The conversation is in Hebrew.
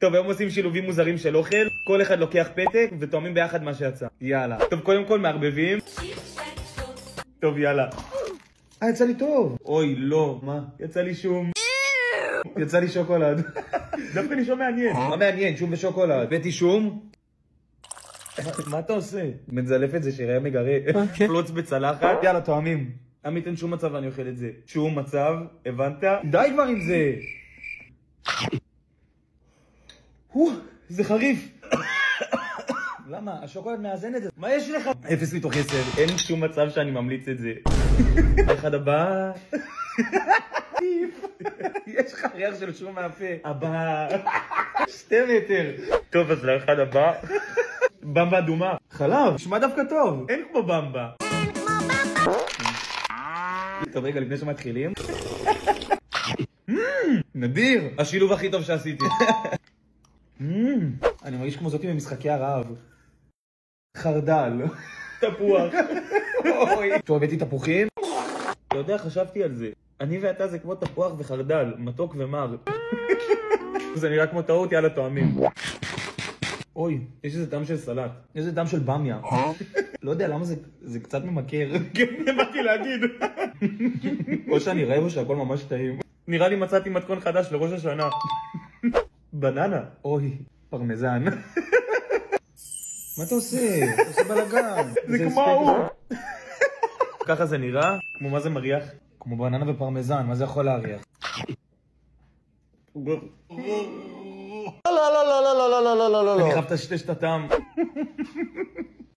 טוב, היום עושים שילובים מוזרים של אוכל. כל אחד לוקח פתק ותואמים ביחד מה שיצא. יאללה. טוב, קודם כל מערבבים. טוב, יאללה. יצא לי טוב. אוי, לא. מה? יצא לי שום. יצא לי שוקולד. דווקא לי שום מעניין. מה מעניין? שום ושוקולד. הבאתי שום. מה אתה עושה? מזלף את זה שיראה מגרה. פלוץ בצלחת. יאללה, תואמים. עמית, אין שום מצב ואני אוכל את זה. שום מצב, הבנת? די כבר עם זה. זה חריף. למה? השוקולד מאזן את זה. מה יש לך? 0 מתוך 10. אין שום מצב שאני ממליץ את זה. אחד הבא. יש לך ריח של שום מהפה. הבא. 2 מטר. טוב, אז לאחד הבא. במבה אדומה. חלב. נשמע דווקא טוב. אין כמו במבה. טוב, רגע, לפני שמתחילים. נדיר. השילוב הכי טוב שעשיתי. אני מרגיש כמו זאתי במשחקי הרעב. חרדל. תפוח. טוב, הבאתי תפוחים. אתה יודע, חשבתי על זה. אני ואתה זה כמו תפוח וחרדל, מתוק ומר. זה נראה כמו טעות, יאללה, תואמים. אוי, יש איזה טעם של סלט. יש איזה טעם של במיה. לא יודע למה זה קצת ממכר. כן, באתי להגיד. או שאני רעב או שהכל ממש טעים. נראה לי מצאתי מתכון חדש לראש השנה. בננה. אוי, פרמזן. מה אתה עושה? אתה עושה בלגן. זה כמו הוא. ככה זה נראה? כמו מה זה מריח? כמו בננה ופרמזן, מה זה יכול להריח? לא, לא, לא, לא, לא, לא, לא, לא, לא, לא. אני חייב לטשטש את הטעם.